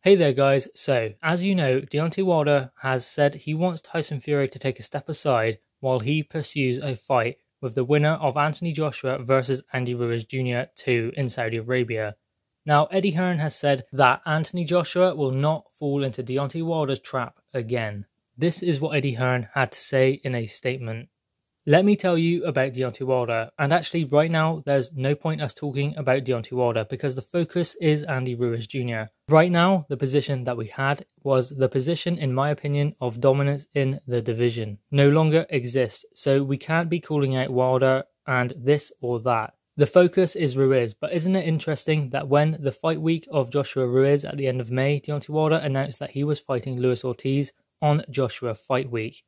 Hey there guys, so as you know, Deontay Wilder has said he wants Tyson Fury to take a step aside while he pursues a fight with the winner of Anthony Joshua versus Andy Ruiz Jr. 2 in Saudi Arabia. Now, Eddie Hearn has said that Anthony Joshua will not fall into Deontay Wilder's trap again. This is what Eddie Hearn had to say in a statement. Let me tell you about Deontay Wilder, and actually right now there's no point us talking about Deontay Wilder because the focus is Andy Ruiz Jr. Right now, the position that we had was the position, in my opinion, of dominance in the division. No longer exists, so we can't be calling out Wilder and this or that. The focus is Ruiz, but isn't it interesting that when the fight week of Joshua Ruiz at the end of May, Deontay Wilder announced that he was fighting Luis Ortiz on Joshua Fight Week.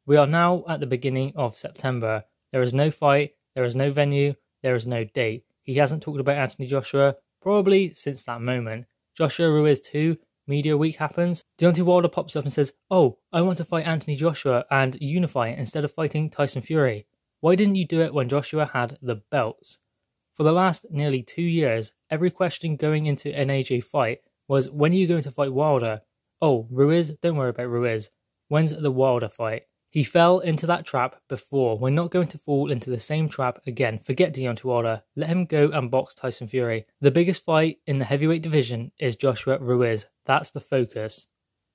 We are now at the beginning of September. There is no fight, there is no venue, there is no date. He hasn't talked about Anthony Joshua probably since that moment. Joshua Ruiz 2, media week happens. Deontay Wilder pops up and says, "Oh, I want to fight Anthony Joshua and unify it instead of fighting Tyson Fury. Why didn't you do it when Joshua had the belts?" For the last nearly 2 years, every question going into an AJ fight was, when are you going to fight Wilder? Oh, Ruiz? Don't worry about Ruiz. When's the Wilder fight? He fell into that trap before. We're not going to fall into the same trap again. Forget Deontay Wilder. Let him go and box Tyson Fury. The biggest fight in the heavyweight division is Joshua Ruiz. That's the focus.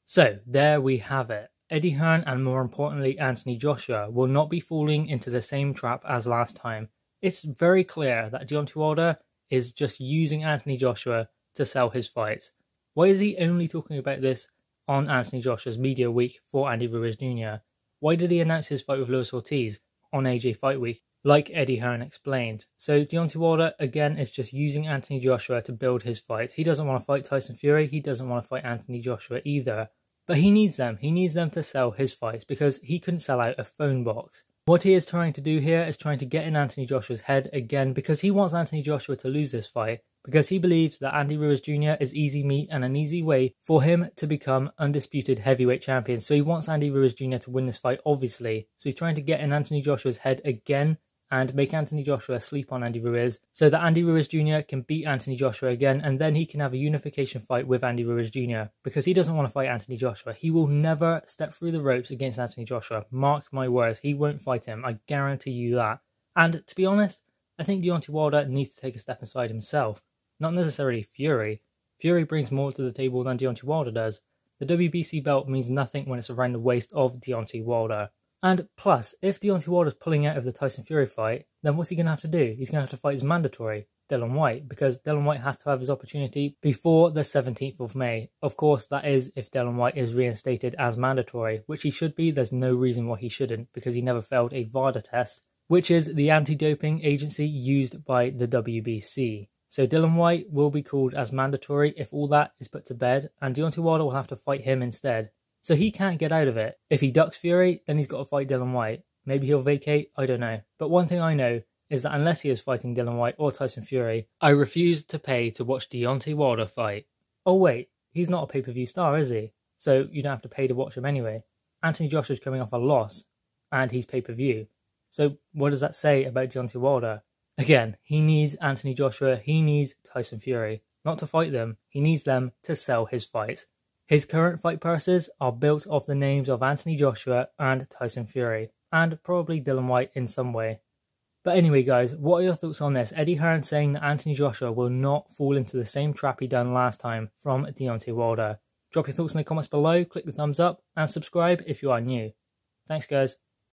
So, there we have it. Eddie Hearn and more importantly Anthony Joshua will not be falling into the same trap as last time. It's very clear that Deontay Wilder is just using Anthony Joshua to sell his fights. Why is he only talking about this on Anthony Joshua's media week for Andy Ruiz Jr.? Why did he announce his fight with Luis Ortiz on AJ Fight Week, like Eddie Hearn explained? So Deontay Wilder, again, is just using Anthony Joshua to build his fights. He doesn't want to fight Tyson Fury. He doesn't want to fight Anthony Joshua either. But he needs them. He needs them to sell his fights because he couldn't sell out a phone box. What he is trying to do here is trying to get in Anthony Joshua's head again because he wants Anthony Joshua to lose this fight. Because he believes that Andy Ruiz Jr. is easy meat and an easy way for him to become undisputed heavyweight champion. So he wants Andy Ruiz Jr. to win this fight, obviously. So he's trying to get in Anthony Joshua's head again and make Anthony Joshua sleep on Andy Ruiz so that Andy Ruiz Jr. can beat Anthony Joshua again and then he can have a unification fight with Andy Ruiz Jr. because he doesn't want to fight Anthony Joshua. He will never step through the ropes against Anthony Joshua. Mark my words, he won't fight him. I guarantee you that. And to be honest, I think Deontay Wilder needs to take a step aside himself. Not necessarily Fury. Fury brings more to the table than Deontay Wilder does. The WBC belt means nothing when it's around the waist of Deontay Wilder. And plus, if Deontay Wilder's pulling out of the Tyson Fury fight, then what's he going to have to do? He's going to have to fight his mandatory, Dillian Whyte, because Dillian Whyte has to have his opportunity before the 17th of May. Of course, that is if Dillian Whyte is reinstated as mandatory, which he should be. There's no reason why he shouldn't, because he never failed a VADA test, which is the anti-doping agency used by the WBC. So Dillian Whyte will be called as mandatory if all that is put to bed, and Deontay Wilder will have to fight him instead. So he can't get out of it. If he ducks Fury, then he's got to fight Dillian Whyte. Maybe he'll vacate, I don't know. But one thing I know is that unless he is fighting Dillian Whyte or Tyson Fury, I refuse to pay to watch Deontay Wilder fight. Oh wait, he's not a pay-per-view star, is he? So you don't have to pay to watch him anyway. Anthony Joshua's coming off a loss, and he's pay-per-view. So what does that say about Deontay Wilder? Again, he needs Anthony Joshua, he needs Tyson Fury. Not to fight them, he needs them to sell his fights. His current fight purses are built off the names of Anthony Joshua and Tyson Fury, and probably Dillian Whyte in some way. But anyway guys, what are your thoughts on this? Eddie Hearn saying that Anthony Joshua will not fall into the same trap he done last time from Deontay Wilder. Drop your thoughts in the comments below, click the thumbs up, and subscribe if you are new. Thanks guys.